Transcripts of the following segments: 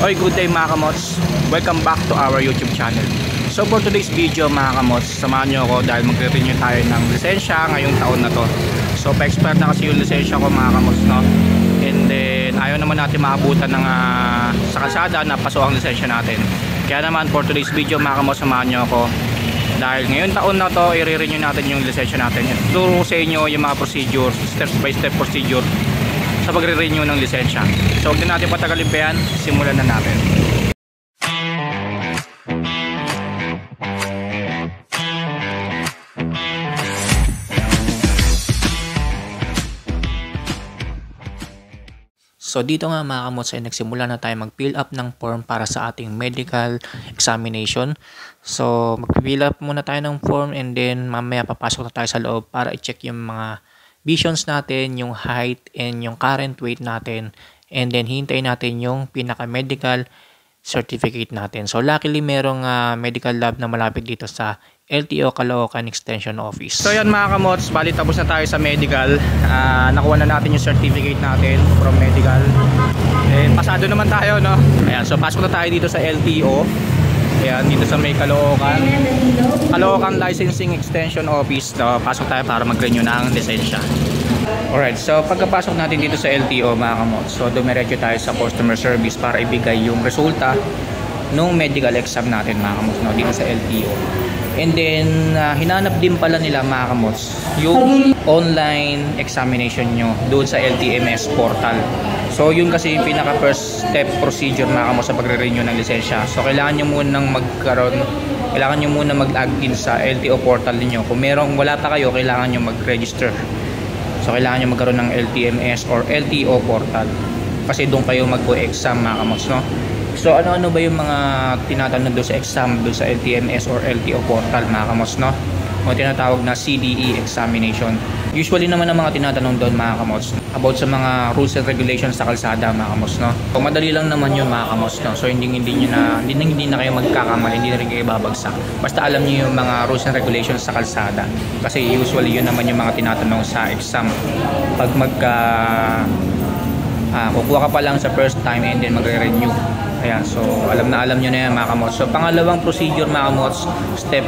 Oy, good day mga kamots. Welcome back to our YouTube channel. So for today's video mga kamots, samahan nyo ako dahil magre-renew tayo ng lisensya ngayong taon na to. So pa-expire na kasi yung lisensya ko mga kamots, no? And then ayaw naman natin maabutan ng sa kalsada na paso ang lisensya natin. Kaya naman for today's video mga kamots, samahan nyo ako dahil ngayong taon na to i-renew natin yung lisensya natin. Turo sa inyo yung mga procedures, step by step procedure sa pagre-renew ng lisensya. So huwag din natin patagalin pa yan, simulan na natin. So dito nga mga kamots ay nagsimula na tayo mag-fill up ng form para sa ating medical examination. So mag-fill up muna tayo ng form and then mamaya papasok na tayo sa loob para i-check yung mga visions natin, yung height and yung current weight natin, and then hintayin natin yung pinaka-medical certificate natin. So luckily merong medical lab na malapit dito sa LTO Caloocan Extension Office. So yan mga kamots, bali tapos na tayo sa medical. Nakuha na natin yung certificate natin from medical. And pasado naman tayo, no? Ayan, so pasok na tayo dito sa LTO. Ayan, dito sa may Caloocan Licensing Extension Office. So, pasok tayo para mag-renew ng lisensya. Alright, so pagkapasok natin dito sa LTO mga kamots, so dumiretso tayo sa customer service para ibigay yung resulta ng medical exam natin mga kamots, no, dito sa LTO. And then hinanap din pala nila mga kamots yung online examination nyo doon sa LTMS portal. So yun kasi yung pinaka first step procedure mga kamots sa pagre-renew ng lisensya. So kailangan nyo munang mag-login sa LTO portal niyo. Kung wala pa kayo, kailangan nyo mag-register. So kailangan nyo magkaroon ng LTMS or LTO portal kasi doon kayo mag-exam mga kamots, no? So ano-ano ba yung mga tinatanong doon sa exam doon sa LTMS or LTO portal mga kamots, no? O tinatawag na CDE examination. Usually naman ang mga tinatanong doon mga kamots about sa mga rules and regulations sa kalsada mga kamots, no? So madali lang naman yun mga kamots, no? So hindi na kayo magkakamali, hindi na rin kayo babagsak. Basta alam niyo yung mga rules and regulations sa kalsada. Kasi usually yun naman yung mga tinatanong sa exam. Pag kukuha ka pa lang sa first time and then magre-renew. Ayan, so alam nyo na yan mga kamots. So pangalawang procedure mga kamots, step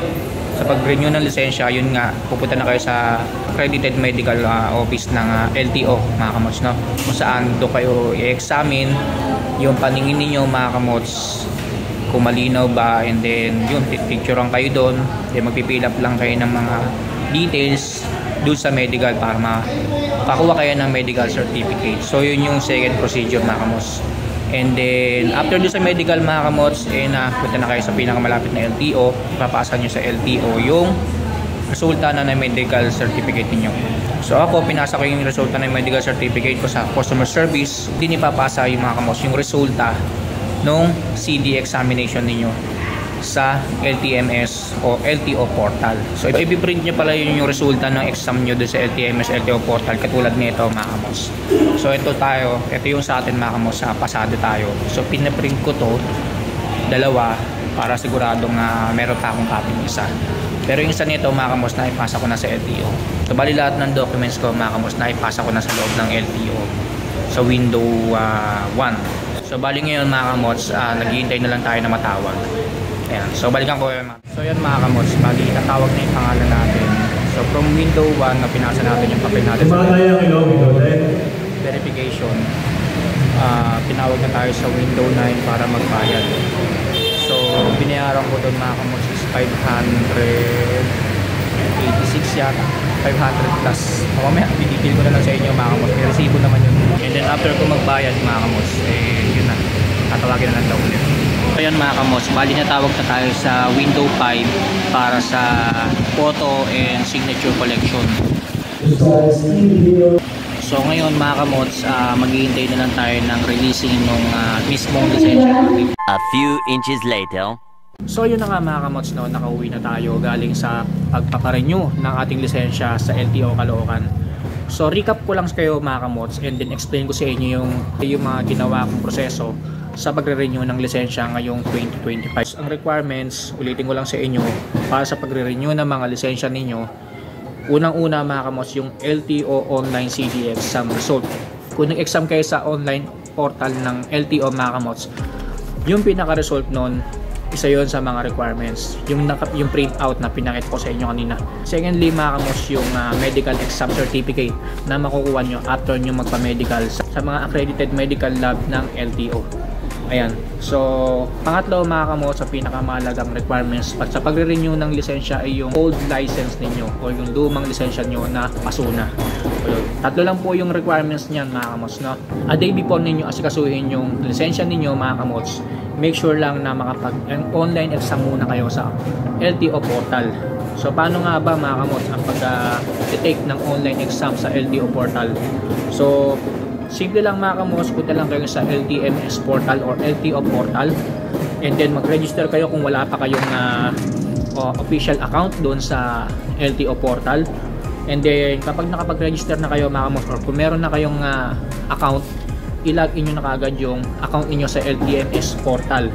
sa pag-renew ng lisensya, yun nga, pupunta na kayo sa accredited medical office ng LTO mga kamots, no? Kung saan doon kayo i-examine yung paningin ninyo mga kamots, kung malinaw ba, and then yun, picturean kayo doon, then magpipill up lang kayo ng mga details doon sa medical para makakuha kayo ng medical certificate. So yun yung second procedure mga kamots. And then after doon sa medical mga kamots, punta na kayo sa pinakamalapit na LTO, ipapasa nyo sa LTO yung resulta na ng medical certificate niyo. So ako, pinasa ko yung resulta ng medical certificate ko sa customer service. Din ipapasa yung mga kamots yung resulta nung CD examination niyo sa LTMS o LTO portal. So i-print nyo pala yung resulta ng exam nyo doon sa LTMS LTO portal, katulad nito mga kamots. So ito yung sa atin mga kamots, pasado tayo. So pinaprint ko to dalawa para siguradong meron pa akong copy ng isa. Pero yung isa nito mga kamots, na ipasa ko na sa LTO. So bali lahat ng documents ko mga kamots, na ipasa ko na sa loob ng LTO sa window 1. So bali ngayon mga kamots, naghihintay na lang tayo na matawag. Ayan, so balikan ko yun. So yan mga kamots, bali tatawag na yung pangalan natin. So from window 1 na pinasa natin yung papel natin sa verification, tinawag na tayo sa window 9 para magbayad. So binayaran ko doon mga kamots is 586 yata, 500 plus. Mamaya bititil ko na lang sa inyo mga kamots, may resibo naman yun. And then after ko magbayad mga kamots, yun na, tatawagin na lang daw ulit. So yan mga kamots, bali natawag na tayo sa window 5 para sa photo and signature collection. So ngayon mga kamots, maghihintay na lang tayo ng releasing ng mismong lisensya. A few inches later. So yun na nga mga kamots, no, nakauwi na tayo galing sa pagpaparenew ng ating lisensya sa LTO Caloocan. So recap ko lang kayo mga kamots and then explain ko sa inyo yung mga ginawa kong proseso sa pagre-renew ng lisensya ngayong 2025. Ang requirements, ulitin ko lang sa inyo, para sa pagre-renew ng mga lisensya ninyo, unang-una mga kamots, yung LTO online CD exam result. Kung nag-exam kayo sa online portal ng LTO mga kamots, Yung pinaka-result nun, isa yon sa mga requirements, yung print out na pinakita ko sa inyo kanina. Secondly, mga kamos, yung medical exam certificate na makukuha nyo after nyo magpa-medical sa mga accredited medical lab ng LTO. Ayan. So, pangatlo, mga kamos, sa pinakamahalagang requirements sa pagre-renew ng lisensya ay yung old license ninyo o yung lumang lisensya nyo na pasuna. So, tatlo lang po yung requirements niyan, mga kamos, no? A day before ninyo asikasuhin yung lisensya ninyo, mga kamos, make sure lang na online exam muna kayo sa LTO portal. So, paano nga ba, mga kamos, ang pag-take ng online exam sa LTO portal? So, simple lang, mga kamos, punta lang kayo sa LTMS portal or LTO portal, and then mag-register kayo kung wala pa kayong official account doon sa LTO portal. And then kapag nakapag-register na kayo, mga kamos, or kung meron na kayong account, i-login nyo na kagad yung account niyo sa LTMS portal,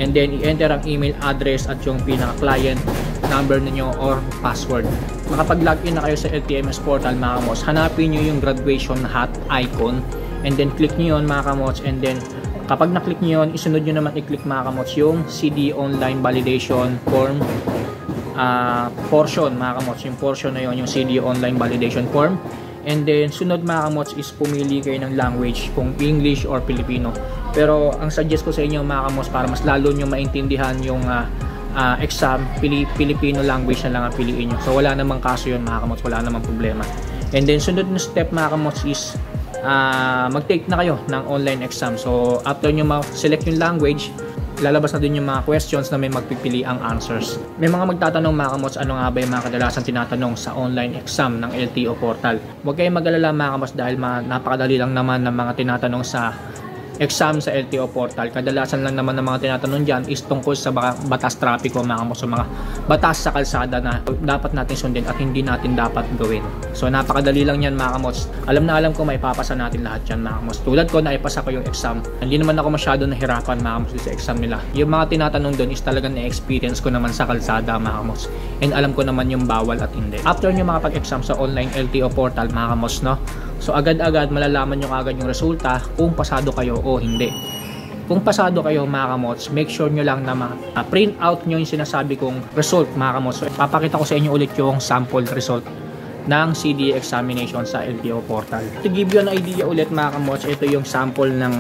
and then i-enter ang email address at yung pinaka-client number niyo or password. Makapag-login na kayo sa LTMS portal, mga kamos, hanapin nyo yung graduation hat icon, and then click nyo yun, mga kamos, and then kapag na-click nyo yun, isunod nyo naman i-click, mga kamos, yung CD online validation form portion, mga kamos, yung portion na yun, yung CD online validation form. And then sunod, mga kamots, is pumili kayo ng language, kung English or Filipino. Pero ang suggest ko sa inyo, mga kamots, para mas lalo nyo maintindihan yung exam, Filipino language na lang ang piliin nyo. So wala namang kaso yun, mga kamots, wala namang problema. And then sunod na step, mga kamots, is mag-take na kayo ng online exam. So after nyo ma-select yung language, lalabas na din yung mga questions na may magpipili ang answers. May mga magtatanong, mga kamots, ano nga ba yung mga kadalasan tinatanong sa online exam ng LTO portal. Huwag kayong mag-alala, mga kamots, dahil napakadali lang naman ng mga tinatanong sa exam sa LTO portal. Kadalasan lang naman ng mga tinatanong dyan is tungkol sa batas trapiko, mga kamots, mga batas sa kalsada na dapat natin sundin at hindi natin dapat gawin. So napakadali lang yan, mga kamots. Alam na alam ko may papasa natin lahat yan, mga kamots. Tulad ko, naipasa ko yung exam. Hindi naman ako masyado nahirapan, mga kamots, sa exam nila. Yung mga tinatanong doon is talagang na-experience ko naman sa kalsada, mga kamots. And alam ko naman yung bawal at hindi. After nyo makapag-exam sa online LTO portal, mga kamots, no? So agad-agad malalaman nyo kagad yung resulta kung pasado kayo o hindi. Kung pasado kayo, mga kamots, make sure nyo lang na print out nyo yung sinasabi kong result, mga kamots. So, papakita ko sa inyo ulit yung sample result ng CD examination sa LTO portal. To give you an idea ulit, mga kamots, ito yung sample ng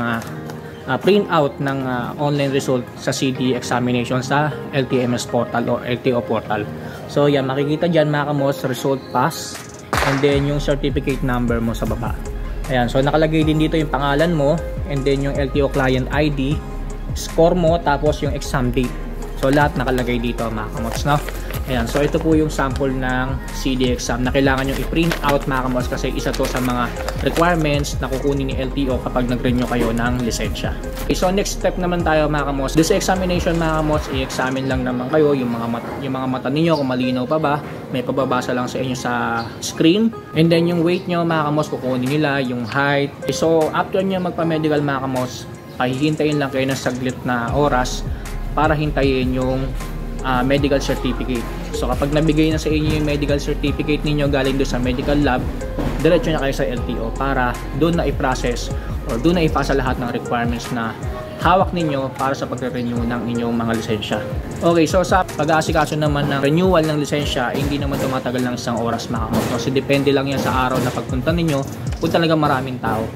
print out ng online result sa CD examination sa LTMS portal or LTO portal. So yan, makikita dyan, mga kamots, result pass, and then yung certificate number mo sa baba. Ayan, so nakalagay din dito yung pangalan mo, and then yung LTO client ID, score mo, tapos yung exam date. So lahat nakalagay dito, mga kamots, no? Ayan, so ito po yung sample ng CD exam na kailangan nyo i-print out, mga kamots, kasi isa to sa mga requirements na kukunin ni LTO kapag nag-renew kayo ng lisensya. Okay, so next step naman tayo, mga kamots. Doon sa examination, mga kamots, i-examine lang naman kayo yung mga mata ninyo kung malinaw pa ba. May pababasa lang sa inyo sa screen. And then yung weight nyo, mga kamots, kukunin nila, yung height. So after nyo magpa-medical, mga kamots, pahihintayin lang kayo ng saglit na oras para hintayin yung medical certificate. So kapag nabigay na sa inyo yung medical certificate ninyo galing doon sa medical lab, diretso na kayo sa LTO para doon na i-process or doon na ipasa lahat ng requirements na hawak ninyo para sa pagre-renew ng inyong mga lisensya. Okay, so sa pag-aasikaso naman ng renewal ng lisensya, hindi naman tumatagal ng isang oras, mga kamots. Kasi depende lang yan sa araw na pagpunta ninyo kung talagang maraming tao.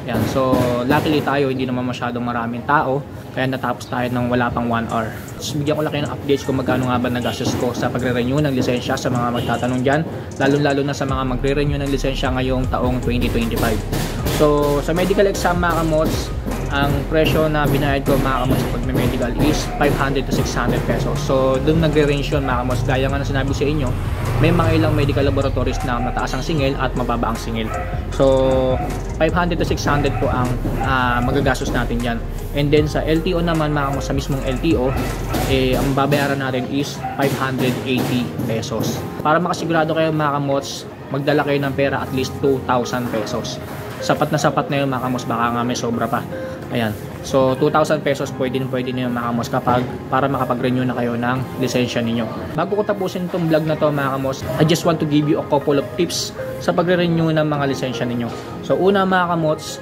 Yan, so luckily tayo, hindi naman masyadong maraming tao, kaya natapos tayo ng wala pang 1 hour. So, bigyan ko lang kayo ng updates kung magkano nga ba nagastos ko sa pagre-renew ng lisensya sa mga magtatanong dyan, lalo na sa mga magre-renew ng lisensya ngayong taong 2025. So sa medical exam, mga kamots, ang presyo na binayad ko, mga kamots, pag may medical is 500 to 600 pesos. So doon nagre-range yun, mga kamots. Gaya nga na sinabi sa inyo, may mga ilang medical laboratories na mataas ang singil at mababa ang singil. So 500 to 600 po ang magagastos natin dyan. And then sa LTO naman, mga kamots, sa mismong LTO, ang babayaran natin is 580 pesos. Para makasigurado kayo, mga kamots, magdala kayo ng pera at least 2,000 pesos. Sapat na yun, mga kamots, baka nga may sobra pa. Ayan, so 2,000 pesos pwede na yun, mga kamots, para makapag-renew na kayo ng lisensya ninyo. Bago ko tapusin itong vlog na to, mga kamots, I just want to give you a couple of tips sa pagre-renew ng mga lisensya ninyo. So una, mga kamots,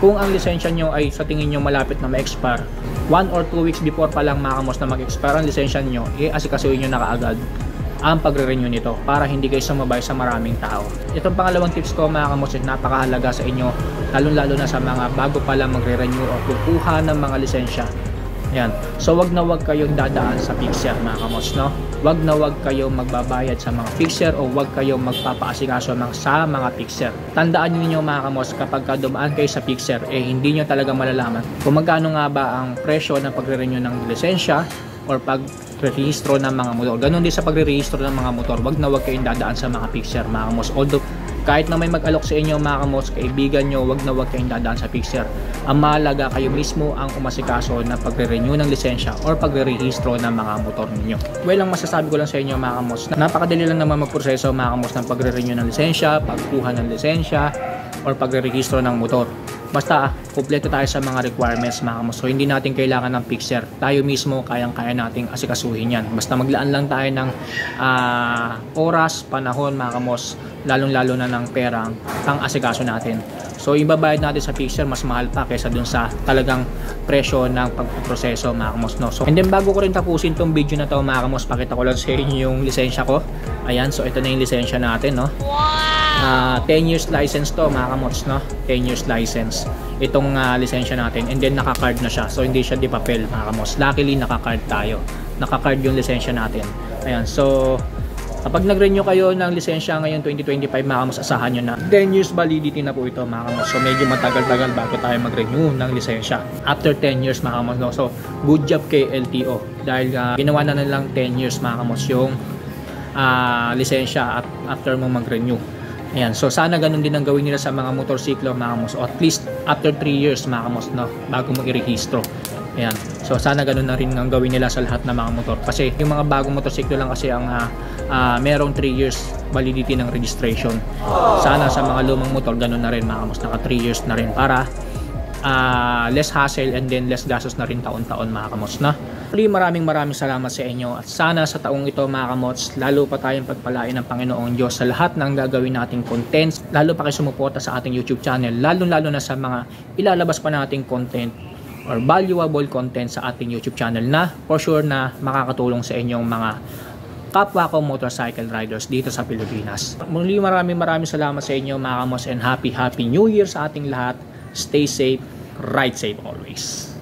Kung ang lisensya nyo ay sa tingin nyo malapit na ma-expire, 1 or 2 weeks before pa lang mga kamos na mag-expire ang lisensya nyo, asikasuhin nyo na kaagad ang pagre-renew nito para hindi kayo sumabay sa maraming tao. Itong pangalawang tips ko mga kamos, napakahalaga sa inyo, lalo na sa mga bago pa lang magre-renew o kukuha ng mga lisensya. Yan. So wag na wag kayong dadaan sa fixer mga kamos, no? Wag na wag kayong magbabayad sa mga fixer o wag kayong magpapaasikaso sa mga fixer. Tandaan niyo mga kamos, kapag dumaan kayo sa fixer, hindi nyo talaga malalaman kung magkano nga ba ang presyo ng pagre-renew ng lisensya or pag-rehistro ng mga motor. Ganon din sa pagre-rehistro ng mga motor, wag na wag kayong dadaan sa mga fixer mga kamos. Although kahit na may mag-alok sa inyo mga kamos, kaibigan nyo, wag na wag kayong dadaan sa fixer. Ang mahalaga, kayo mismo ang umasikaso na pagre-renew ng lisensya or pagre-rehistro ng mga motor ninyo. Well, ang masasabi ko lang sa inyo mga kamos, napakadali lang naman magproseso mga kamos ng pagre-renew ng lisensya, pagkuha ng lisensya, or pagre-rehistro ng motor. Basta kumpleto tayo sa mga requirements mga kamos. So hindi natin kailangan ng fixer. Tayo mismo kayang-kaya nating asikasuhin yan. Basta maglaan lang tayo ng oras, panahon mga kamos, lalong-lalo na ng perang pang asikaso natin. So ibabayad natin sa fixer mas mahal pa kaysa dun sa talagang presyo ng pagproseso mga kamos, no? So, and then bago ko rin tapusin tong video na to mga kamos, pakita ko lang sa inyo yung lisensya ko. Ayan, so ito na yung lisensya natin, no? 10 years license to mga kamots, no? 10 years license itong lisensya natin, and then naka-card na siya, so hindi siya di papel mga kamots. Luckily naka-card tayo, naka-card yung lisensya natin. Ayan, so kapag nag-renew kayo ng lisensya ngayon 2025 mga kamots, asahan nyo na 10 years validity na po ito mga kamots. So medyo matagal-tagal bago tayo mag-renew ng lisensya after 10 years mga kamots, no? So good job kay LTO dahil ginawa na nilang 10 years mga kamots yung lisensya after mo mag-renew. Ayan, so sana ganun din ang gawin nila sa mga motorsiklo mga kamos, o at least after 3 years mga kamos, no, bago mo i-rehistro. Ayan, so sana ganun na rin ang gawin nila sa lahat ng mga motor, kasi yung mga bagong motorsiklo lang kasi ang merong 3 years validity ng registration. Sana sa mga lumang motor ganun na rin mga kamos, naka 3 years na rin para less hassle and then less gastos na rin taon-taon mga kamos, na. Maraming salamat sa inyo, at sana sa taong ito mga kamots, lalo pa tayong pagpalain ng Panginoong Diyos sa lahat ng gagawin nating contents, lalo pa kayo sumuporta sa ating YouTube channel, lalo na sa mga ilalabas pa nating content or valuable content sa ating YouTube channel na for sure na makakatulong sa inyong mga kapwa ko motorcycle riders dito sa Pilipinas. Muli maraming salamat sa inyo mga kamots, and happy New Year sa ating lahat. Stay safe, ride safe always.